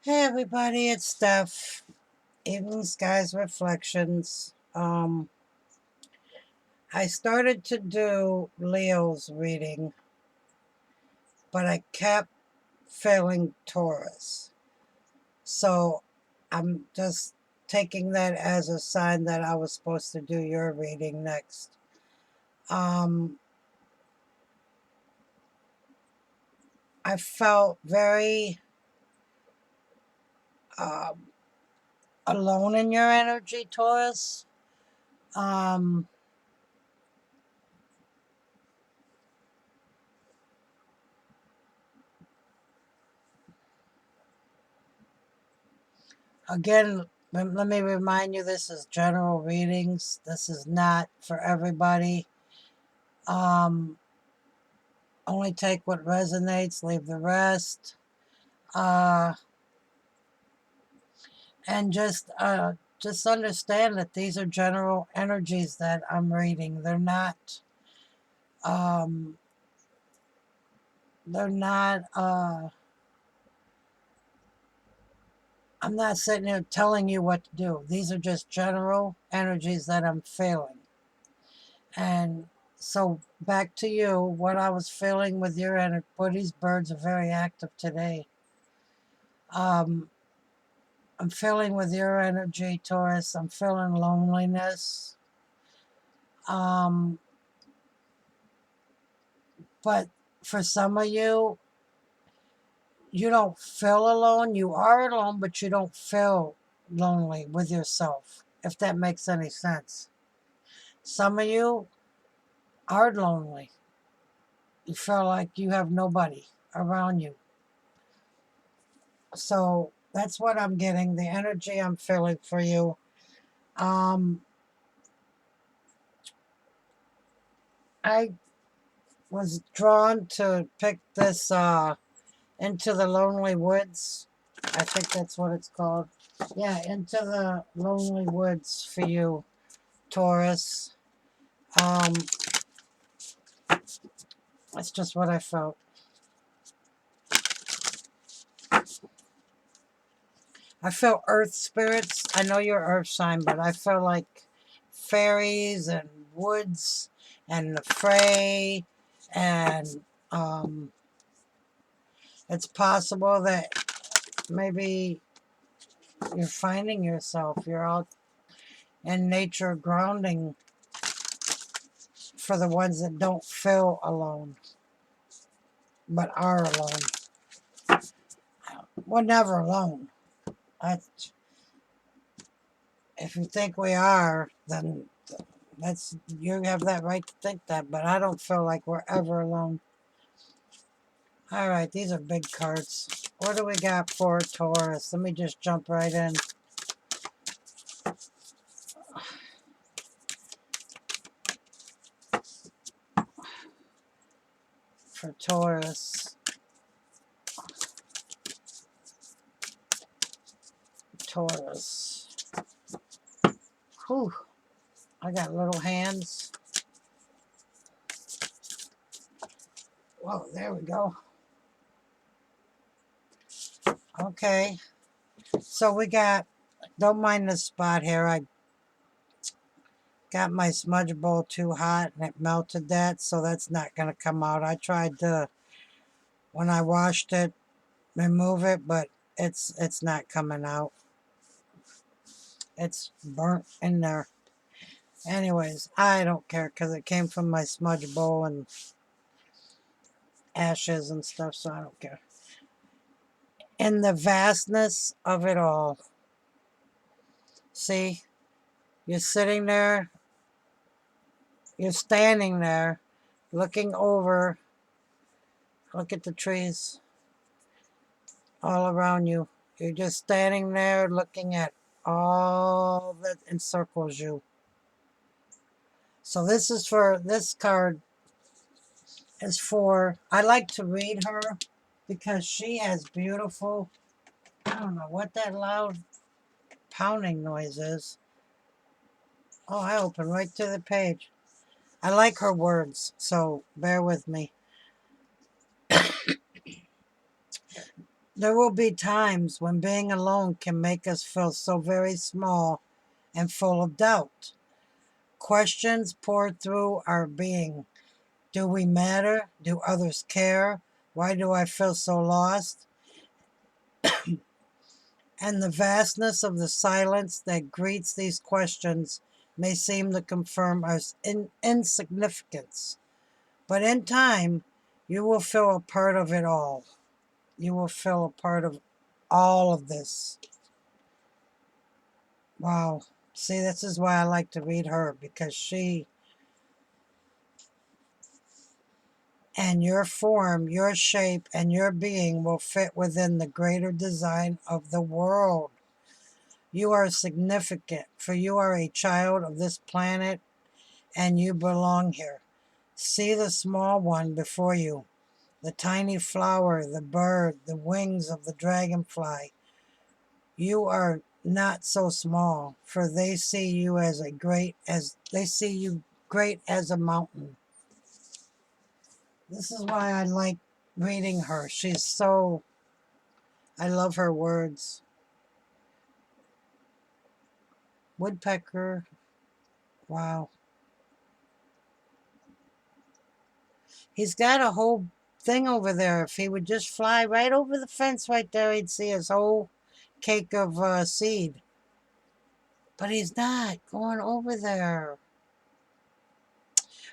Hey everybody, it's Steph. Evening Skies Reflections. I started to do Leo's reading, but I kept failing Taurus. So I'm just taking that as a sign that I was supposed to do your reading next. Um, I felt very um, alone in your energy, Taurus. Um, Again, let me remind you, this is general readings. This is not for everybody. Um, Only take what resonates, leave the rest. Uh, and just understand that these are general energies that I'm reading. Um, they're not, I'm not sitting here telling you what to do. These are just general energies that I'm feeling. And so back to you, what I was feeling with your energy. Boy, these birds are very active today. Um, I'm feeling with your energy, Taurus. I'm feeling loneliness. Um, but for some of you, you don't feel alone. You are alone, but you don't feel lonely with yourself, if that makes any sense. Some of you are lonely. You feel like you have nobody around you. So that's what I'm getting, the energy I'm feeling for you. Um, I was drawn to pick this Into the Lonely Woods. I think that's what it's called. Yeah, Into the Lonely Woods for you, Taurus. Um, that's just what I felt. I feel earth spirits. I know you're earth sign, but I feel like fairies and woods and the fray, and um, it's possible that maybe you're finding yourself. You're out in nature grounding for the ones that don't feel alone, but are alone. We're never alone. I, if you think we are, then that's, you have that right to think that, but I don't feel like we're ever alone. All right, these are big cards. What do we got for Taurus? Let me just jump right in. For Taurus. Taurus. Whew. I got little hands. Whoa, there we go. Okay. So we got, don't mind this spot here. I got my smudge bowl too hot and it melted that, so that's not going to come out. I tried to, when I washed it, remove it, but it's not coming out. It's burnt in there. Anyways, I don't care because it came from my smudge bowl and ashes and stuff, so I don't care. In the vastness of it all, see, you're sitting there, you're standing there, looking over, look at the trees all around you. You're just standing there looking at all that encircles you. So this is for, this card is for, I like to read her because she has beautiful, I don't know what that loud pounding noise is. Oh, I opened right to the page. I like her words, so bear with me. There will be times when being alone can make us feel so very small and full of doubt. Questions pour through our being. Do we matter? Do others care? Why do I feel so lost? And the vastness of the silence that greets these questions may seem to confirm our insignificance. But in time, you will feel a part of it all. You will feel a part of all of this. Wow. See, this is why I like to read her, because she and your form, your shape, and your being will fit within the greater design of the world. You are significant, for you are a child of this planet and you belong here. See the small one before you, the tiny flower, the bird, the wings of the dragonfly. You are not so small, for they see you great as a mountain. This is why I like reading her. I love her words. Woodpecker, wow. He's got a whole thing over there. If he would just fly right over the fence right there, he'd see his whole cake of seed. But he's not going over there.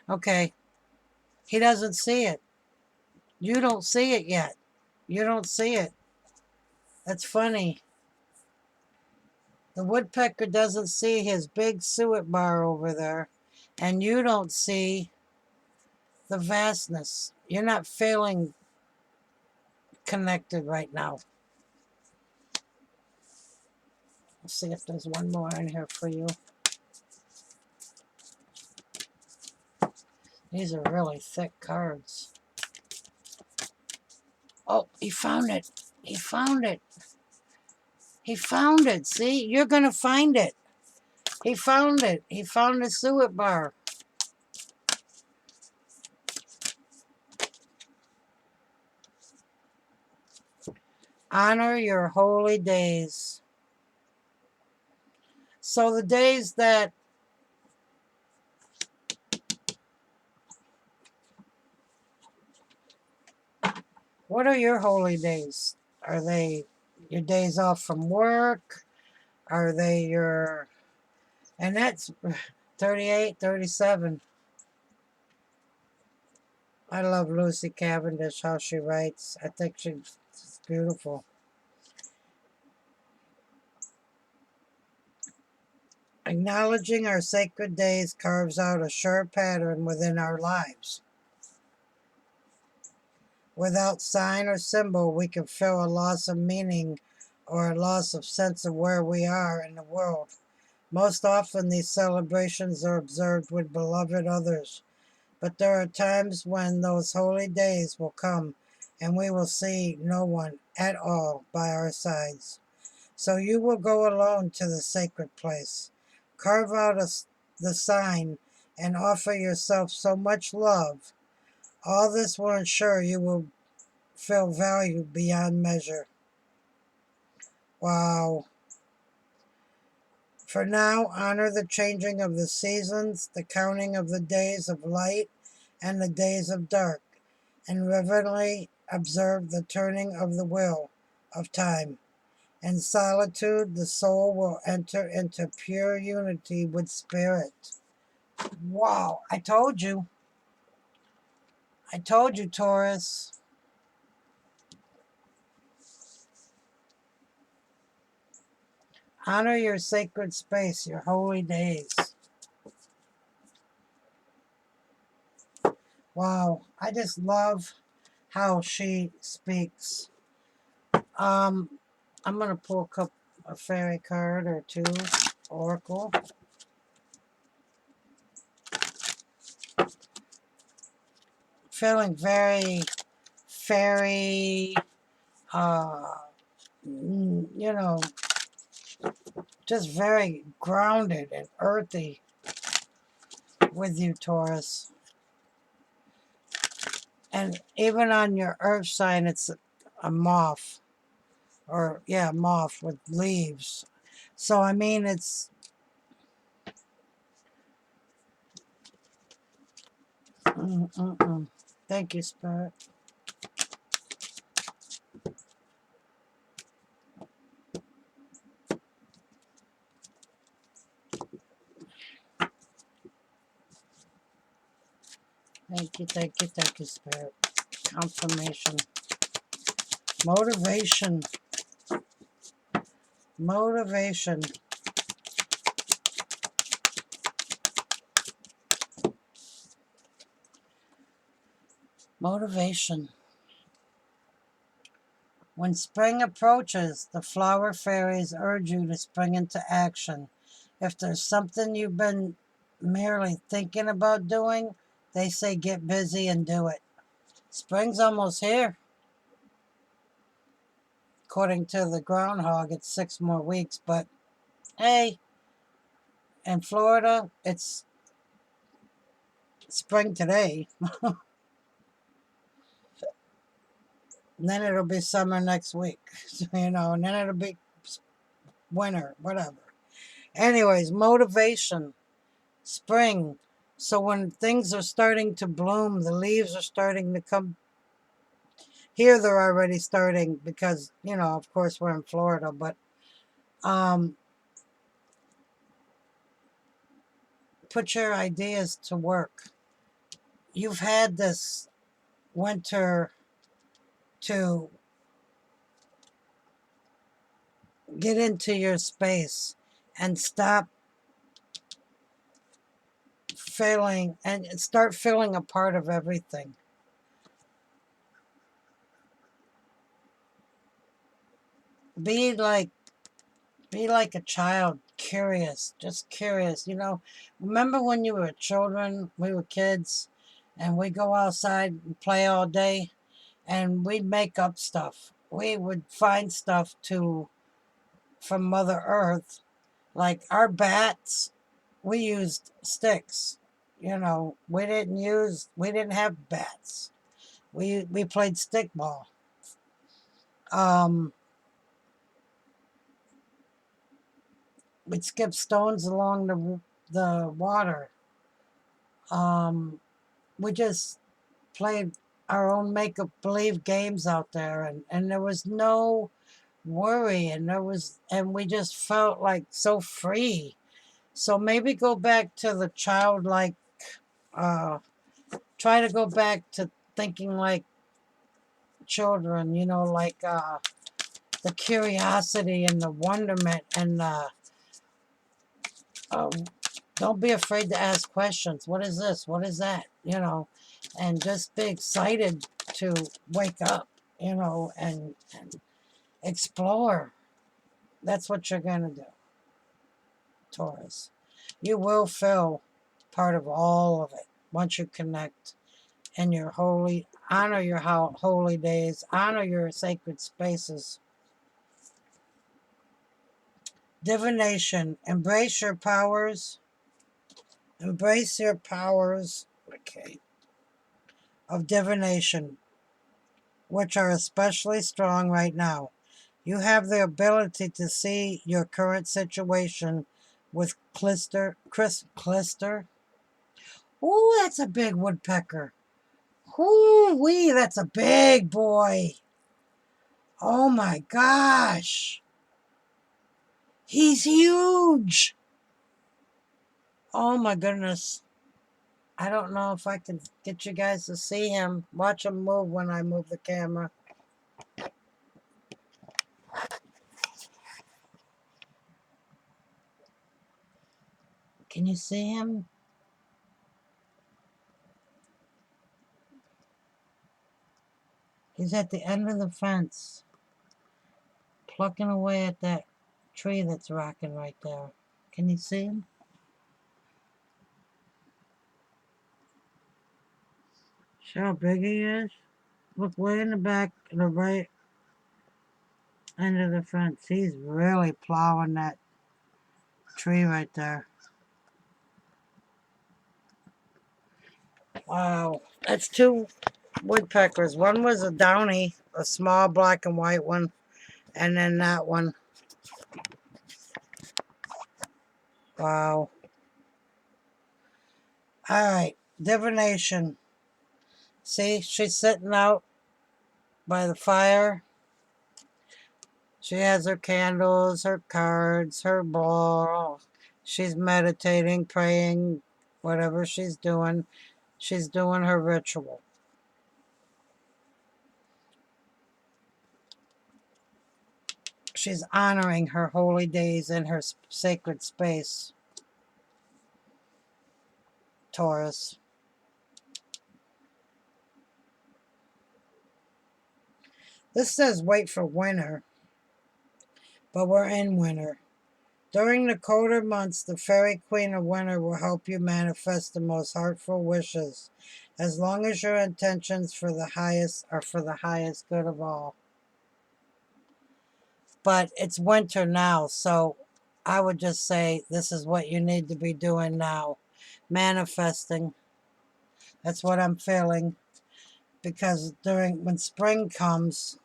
Okay, he doesn't see it. You don't see it yet. You don't see it. That's funny. The woodpecker doesn't see his big suet bar over there, and you don't see the vastness. You're not feeling connected right now. Let's see if there's one more in here for you. These are really thick cards. Oh, he found it. He found it. He found it. See, you're going to find it. He found it. He found the suet bar. Honor your holy days. So the days that what are your holy days? Are they your days off from work? Are they your... And that's 38, 37. I love Lucy Cavendish, how she writes. I think she's beautiful. Acknowledging our sacred days carves out a sure pattern within our lives. Without sign or symbol, we can feel a loss of meaning or a loss of sense of where we are in the world. Most often, these celebrations are observed with beloved others, but there are times when those holy days will come and we will see no one at all by our sides. So you will go alone to the sacred place. Carve out the sign and offer yourself so much love. All this will ensure you will feel valued beyond measure. Wow. For now, honor the changing of the seasons, the counting of the days of light and the days of dark, and reverently observe the turning of the wheel of time. In solitude, the soul will enter into pure unity with spirit. Wow, I told you. I told you, Taurus. Honor your sacred space, your holy days. Wow, I just love how she speaks. I'm going to pull a fairy card or two, oracle. Feeling very fairy, you know, just very grounded and earthy with you, Taurus. And even on your earth sign, it's a moth. or yeah, moth with leaves. So I mean, it's Thank you, Spirit. Thank you, Spirit. Confirmation. Motivation. Motivation. Motivation. When spring approaches, the flower fairies urge you to spring into action. If there's something you've been merely thinking about doing, they say get busy and do it. Spring's almost here. According to the groundhog, it's 6 more weeks, but hey, in Florida, it's spring today. And then it'll be summer next week, and then it'll be winter, whatever. Anyways, motivation, spring. So when things are starting to bloom, the leaves are starting to come. Here they're already starting because, of course we're in Florida, but um, put your ideas to work. You've had this winter to get into your space and stop feeling and start feeling a part of everything. Be like a child, curious, just curious. Remember when you were children, we were kids, and we go outside and play all day, and we'd make up stuff. We would find stuff from Mother Earth, like our bats. We used sticks. We didn't have bats. We played stickball. Um, we'd skip stones along the water. Um, we just played our own make-believe games out there, and there was no worry, and we just felt like so free. So maybe go back to the childlike, uh, try to go back to thinking like children, like the curiosity and the wonderment, and uh, don't be afraid to ask questions. What is this? What is that? And just be excited to wake up, and explore. That's what you're going to do, Taurus. You will feel part of all of it once you connect and honor your holy days, honor your sacred spaces. Divination. Embrace your powers. Embrace your powers. Okay. Of divination, which are especially strong right now. You have the ability to see your current situation with Clister. Ooh, that's a big woodpecker. Ooh wee, that's a big boy. Oh my gosh. He's huge. Oh my goodness. I don't know if I can get you guys to see him. Watch him move when I move the camera. Can you see him? He's at the end of the fence, plucking away at that tree that's rocking right there. Can you see him? See how big he is? Look way in the back, the right end of the fence. He's really plowing that tree right there. Wow. That's two woodpeckers. One was a downy, a small black and white one, And then that one. Wow. Alright, divination. See, she's sitting out by the fire. She has her candles, her cards, her ball. She's meditating, praying, whatever she's doing. She's doing her ritual. She's honoring her holy days in her sacred space, Taurus. This says wait for winter, but we're in winter. During the colder months, the fairy queen of winter will help you manifest the most heartful wishes, as long as your intentions are for the highest good of all. But it's winter now, so I would just say this is what you need to be doing now. Manifesting. That's what I'm feeling. Because when spring comes,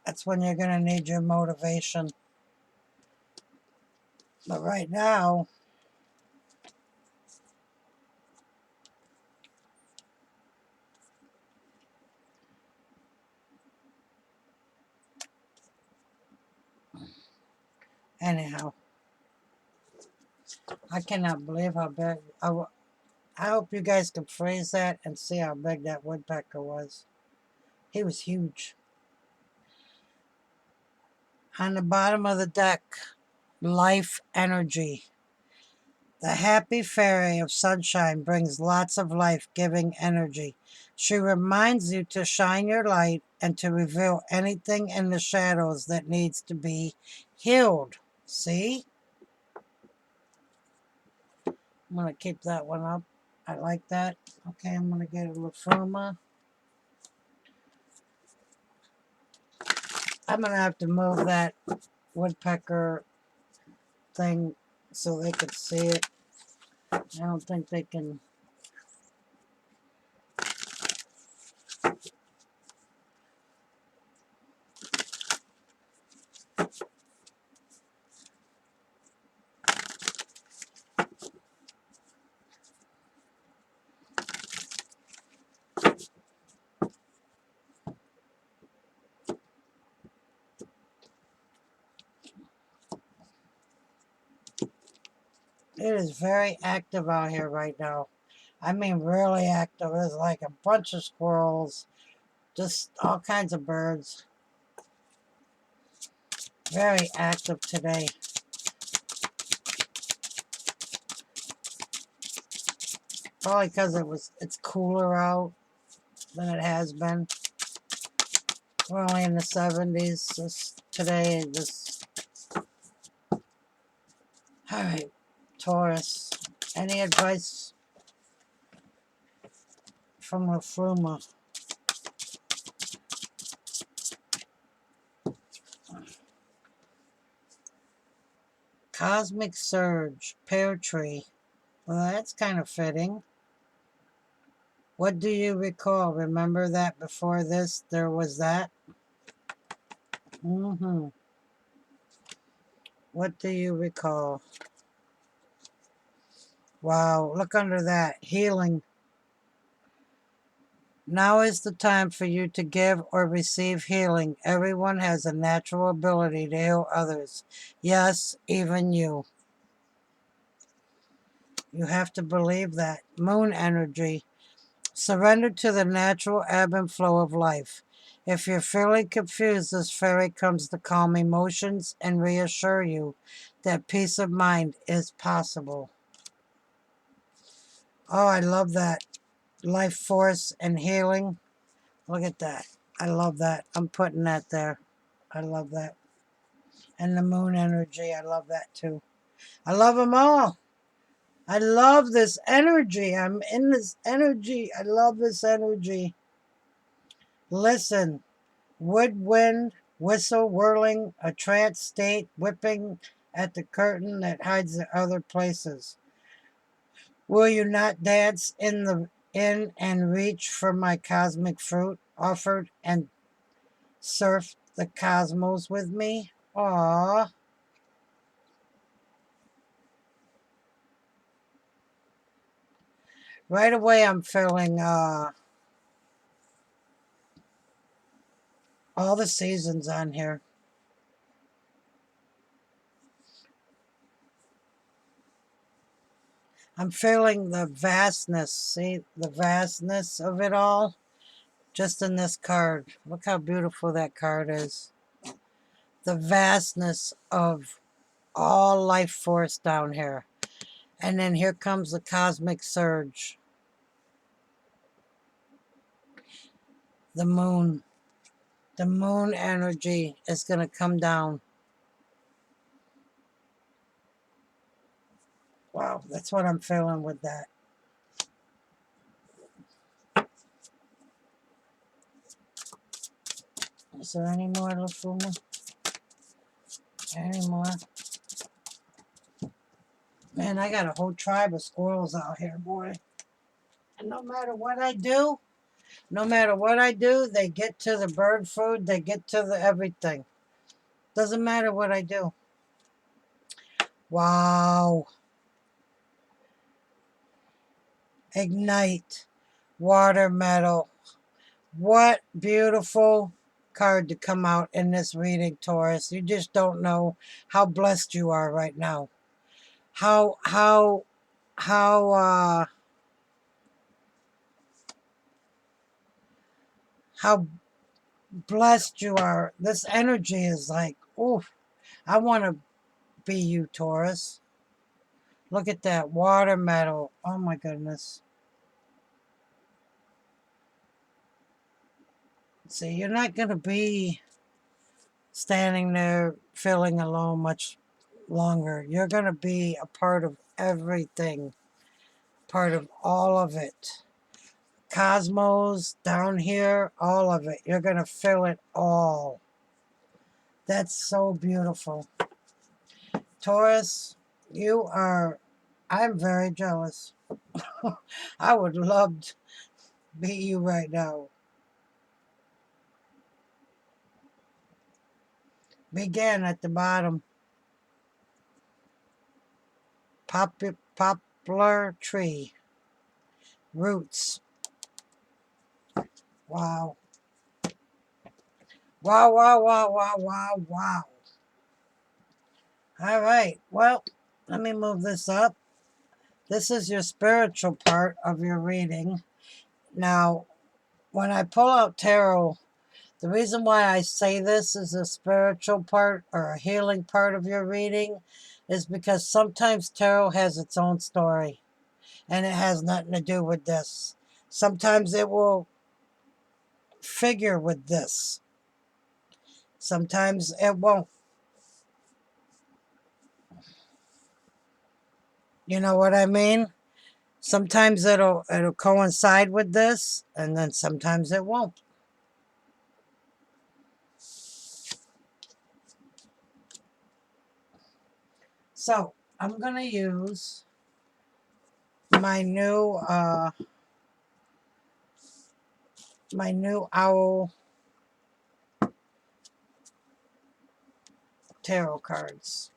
that's when you're going to need your motivation. But right now, anyhow, I cannot believe how big. I hope you guys can phrase that and see how big that woodpecker was. He was huge. On the bottom of the deck, life energy. The happy fairy of sunshine brings lots of life-giving energy. She reminds you to shine your light and to reveal anything in the shadows that needs to be healed. See? I'm going to keep that one up. I like that. Okay, I'm going to get a lafuma. I'm going to have to move that woodpecker thing so they could see it. I don't think they can. It is very active out here right now. I mean, really active. There's like a bunch of squirrels, just all kinds of birds. Very active today. Probably because it's cooler out than it has been. We're only in the 70s today. All right, Taurus. Any advice from a Fluma? Cosmic Surge, Pear Tree. Well, that's kind of fitting. What do you recall? Remember that before this, there was that? What do you recall? Wow, look under that. Healing. Now is the time for you to give or receive healing. Everyone has a natural ability to heal others. Yes, even you. You have to believe that. Moon energy. Surrender to the natural ebb and flow of life. If you're feeling confused, this fairy comes to calm emotions and reassure you that peace of mind is possible. Oh, I love that. Life force and healing. Look at that. I love that. I'm putting that there. I love that. And the moon energy. I love that too. I love them all. I love this energy. I'm in this energy. I love this energy. Listen. Woodwind, whistle whirling, a trance state, whipping at the curtain that hides the other places. Will you not dance in and reach for my cosmic fruit, offered and surf the cosmos with me. Aww. Right away I'm feeling all the seasons on here. I'm feeling the vastness. See the vastness of it all just in this card. Look how beautiful that card is. The vastness of all life force down here. And then here comes the cosmic surge. The moon. The moon energy is going to come down. Wow, that's what I'm feeling with that. Is there any more, Lafuma? Any more? Man, I got a whole tribe of squirrels out here, boy. And no matter what I do, they get to the bird food, they get to the everything. Doesn't matter what I do. Wow. Ignite. Water metal. What beautiful card to come out in this reading, Taurus. You just don't know how blessed you are right now. How blessed you are. This energy is like, oof, I want to be you, Taurus. Look at that water metal. Oh my goodness. See, you're not going to be standing there feeling alone much longer. You're going to be a part of everything, part of all of it. Cosmos down here, all of it. You're going to feel it all. That's so beautiful. Taurus, I'm very jealous. I would love to be you right now. Begin at the bottom. Poplar tree. Roots. Wow. Wow, wow, wow, wow, wow, wow. All right. Well, let me move this up. This is your spiritual part of your reading. Now, when I pull out tarot, the reason why I say this is a spiritual part or a healing part of your reading is because sometimes tarot has its own story and it has nothing to do with this. Sometimes it will figure with this. Sometimes it won't. You know what I mean? Sometimes it'll coincide with this, and then sometimes it won't. So I'm gonna use my new owl tarot cards.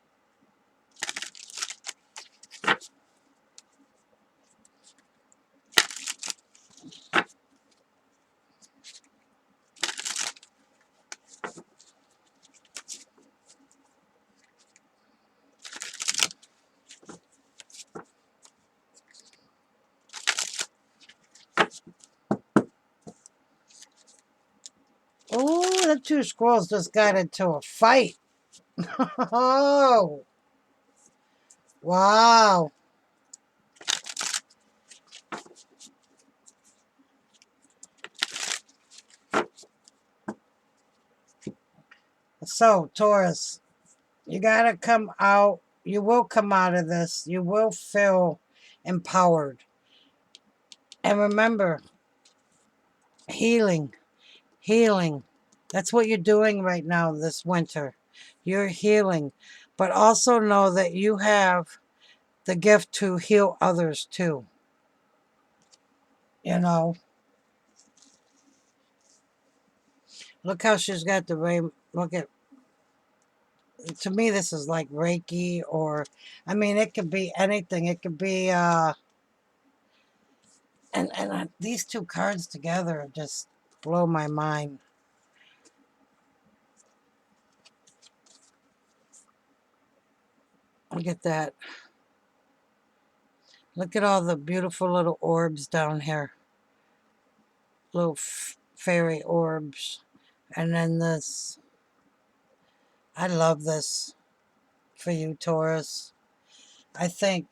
Oh, the two squirrels just got into a fight. Oh, wow. So, Taurus, you got to come out. You will come out of this. You will feel empowered. And remember, healing, healing. That's what you're doing right now this winter. You're healing. But also know that you have the gift to heal others too. You know, Look how she's got the rain. Look at, to me, this is like Reiki, or, I mean, it could be anything. It could be, and these two cards together just blow my mind. Look at that. Look at all the beautiful little orbs down here. Little fairy orbs. And then this. I love this for you, Taurus. I think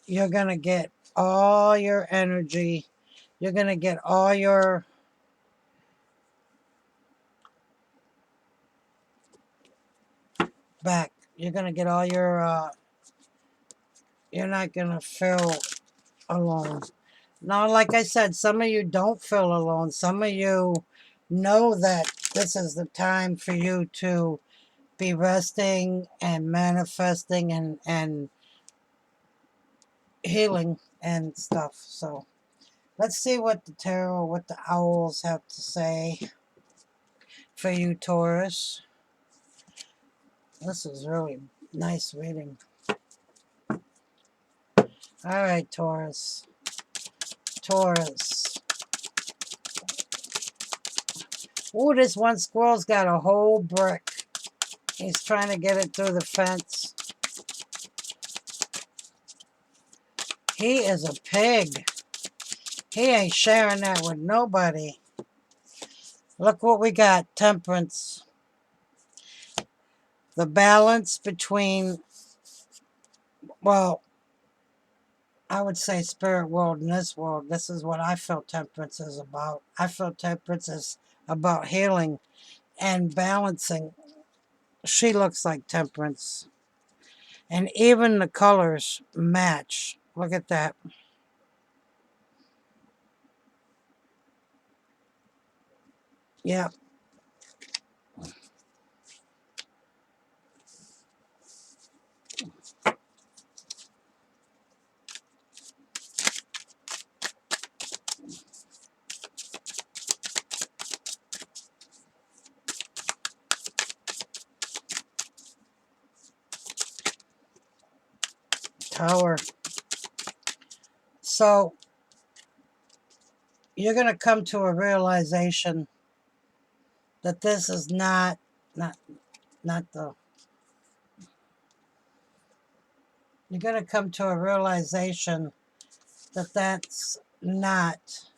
you're going to get all your energy. You're going to get all your back. You're going to get all your, you're not going to feel alone. Now, like I said, some of you don't feel alone. Some of you know that this is the time for you to be resting and manifesting and healing and stuff. So let's see what the tarot, what the owls have to say for you, Taurus. This is really nice reading. All right, Taurus. Taurus. Ooh, this one squirrel's got a whole brick. He's trying to get it through the fence. He is a pig. He ain't sharing that with nobody. Look what we got. Temperance. The balance between, well, I would say spirit world and this world. This is what I feel temperance is about. I feel temperance is about healing and balancing. She looks like temperance. And even the colors match. Look at that. Yeah. Tower. So you're going to come to a realization that this is not the, you're going to come to a realization that that's not,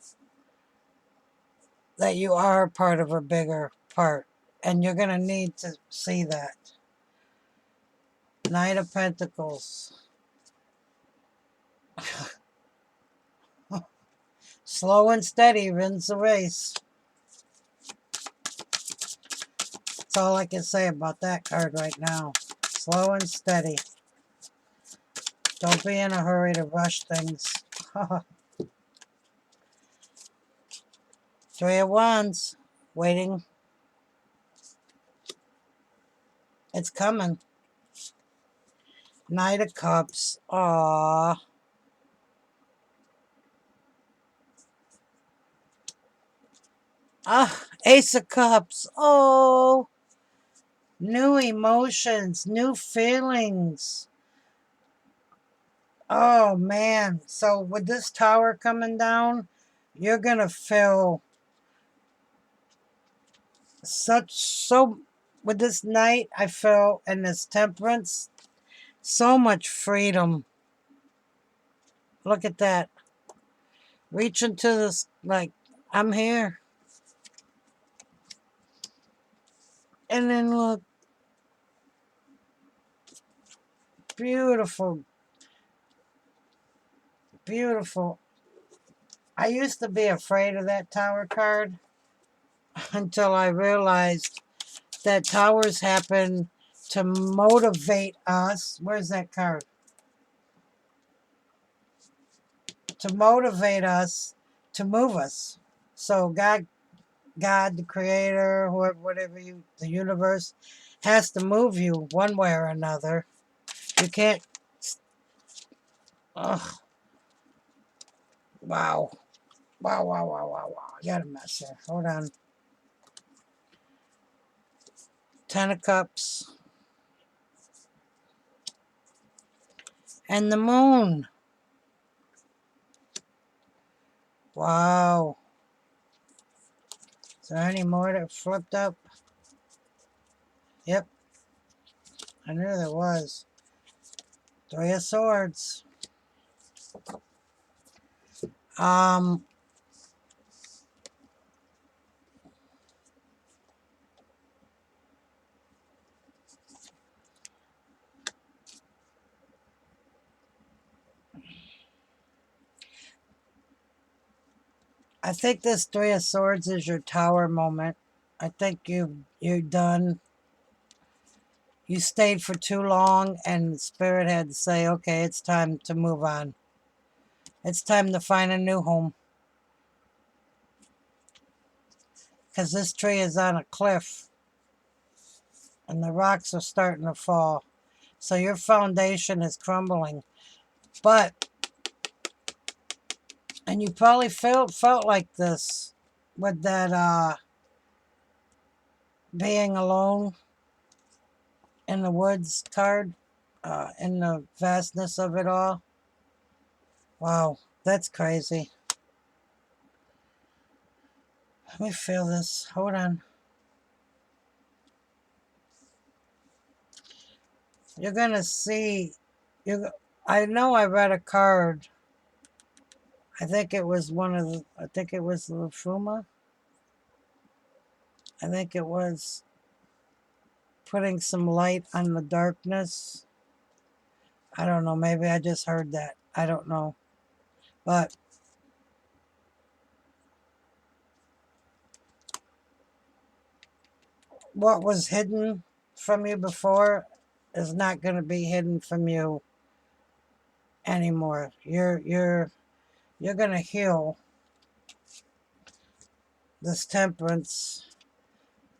that you are a part of a bigger part. And you're going to need to see that. Knight of Pentacles. Slow and steady wins the race. That's all I can say about that card right now. Slow and steady. Don't be in a hurry to rush things. Three of Wands. Waiting. It's coming. Knight of Cups. Aww. Ah, Ace of Cups. Oh. New emotions. New feelings. Oh, man. So with this tower coming down, you're going to feel with this night, I feel, and this temperance, so much freedom. Look at that. Reach into this, like, I'm here. And then look. Beautiful. Beautiful. I used to be afraid of that tower card until I realized that towers happen to motivate us. Where's that card? To motivate us, to move us. So God, the creator, whoever, whatever you, the universe, has to move you one way or another. You can't, ugh, wow. Wow. I got a mess here. Hold on. Ten of Cups. And the Moon. Wow. Is there any more that flipped up? Yep. I knew there was. Three of Swords. I think this Three of Swords is your Tower moment. I think you're done. You stayed for too long, and Spirit had to say, okay, it's time to move on. It's time to find a new home. Because this tree is on a cliff, and the rocks are starting to fall. So your foundation is crumbling. But, and you probably felt like this with that being alone in the woods card, in the vastness of it all. Wow, that's crazy. Let me feel this. Hold on. You're going to see. I know I read a card. I think it was I think it was Lufuma. I think it was putting some light on the darkness. I don't know. Maybe I just heard that. I don't know. But what was hidden from you before is not going to be hidden from you anymore. You're going to heal this Temperance,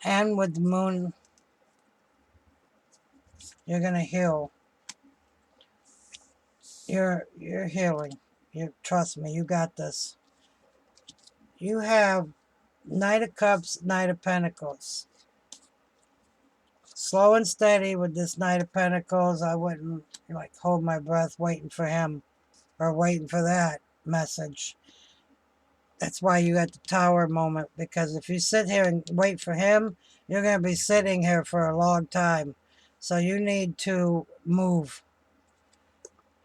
and with the Moon, you're going to heal. You're healing. Trust me, you got this. You have Knight of Cups, Knight of Pentacles. Slow and steady with this Knight of Pentacles. I wouldn't like hold my breath waiting for him or waiting for that message. That's why you got the Tower moment, because if you sit here and wait for him, you're going to be sitting here for a long time. So you need to move.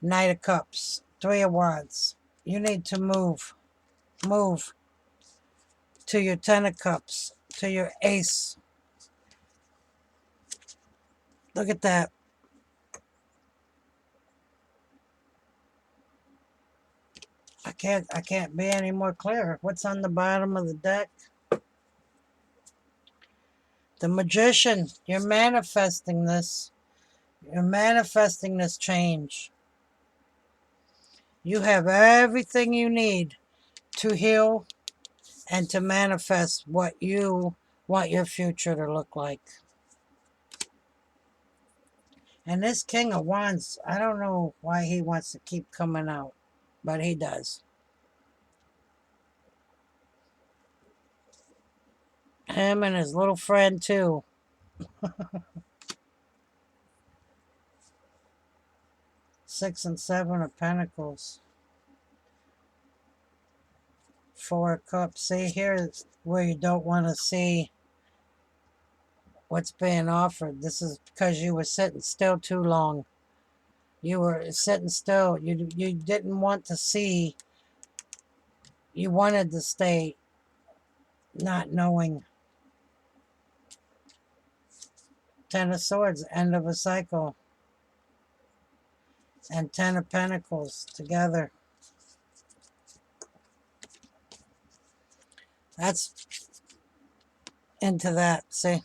Knight of Cups, Three of Wands. You need to move. Move to your Ten of Cups, to your Ace. Look at that. I can't be any more clear. What's on the bottom of the deck? The Magician. You're manifesting this. You're manifesting this change. You have everything you need to heal and to manifest what you want your future to look like. And this King of Wands, I don't know why he wants to keep coming out, but he does. Him and his little friend, too. Six and Seven of Pentacles. Four of Cups. See, here's where you don't want to see what's being offered. This is because you were sitting still too long. You were sitting still. You didn't want to see. You wanted to stay not knowing. Ten of Swords, end of a cycle. And Ten of Pentacles together. That's into that, see?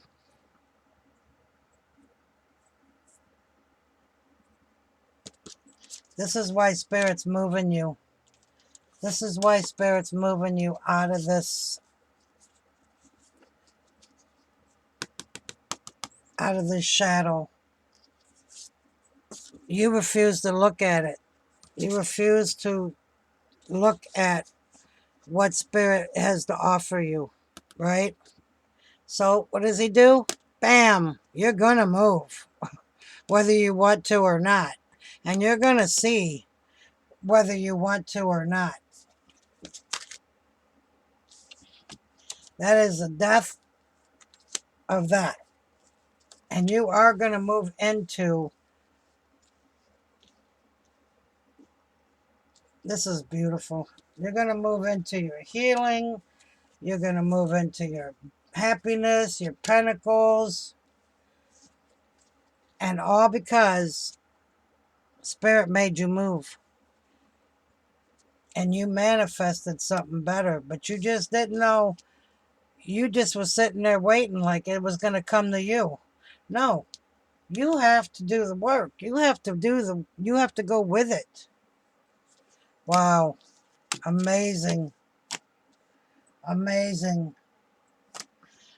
This is why Spirit's moving you. This is why Spirit's moving you out of this shadow. You refuse to look at it. You refuse to look at what Spirit has to offer you, right? So what does he do? bam, you're going to move, whether you want to or not. And you're going to see whether you want to or not. That is the death of that. And you are going to move into, this is beautiful. You're going to move into your healing. You're going to move into your happiness, your pentacles. And all because Spirit made you move. And you manifested something better. But you just didn't know. You just was sitting there waiting like it was going to come to you. No. You have to do the work. You have to go with it. Wow. Amazing. Amazing.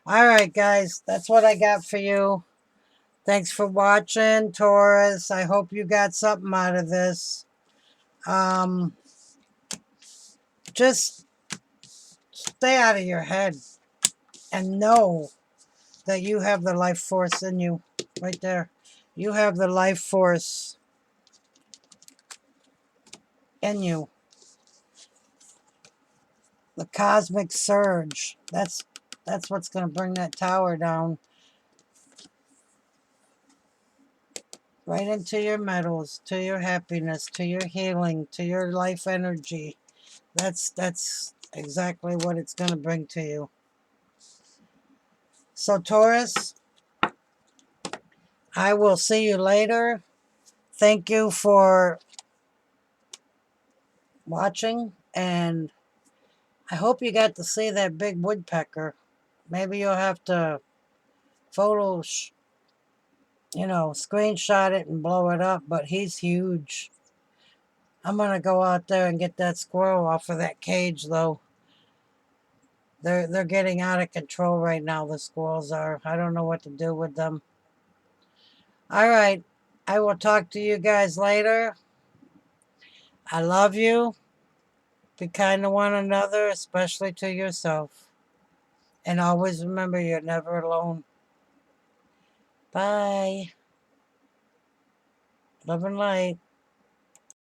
All right, guys. That's what I got for you. Thanks for watching, Taurus. I hope you got something out of this. Just stay out of your head and know that you have the life force in you. Right there. You have the life force in you. The cosmic surge. That's what's going to bring that tower down. Right into your metals, to your happiness, to your healing, to your life energy. That's exactly what it's going to bring to you. So Taurus, I will see you later. Thank you for watching, and I hope you got to see that big woodpecker. Maybe you'll have to screenshot it and blow it up, but he's huge. I'm going to go out there and get that squirrel off of that cage, though. They're getting out of control right now, the squirrels are. I don't know what to do with them. All right. I will talk to you guys later. I love you. Be kind to one another, especially to yourself. And always remember, you're never alone. Bye. Love and light.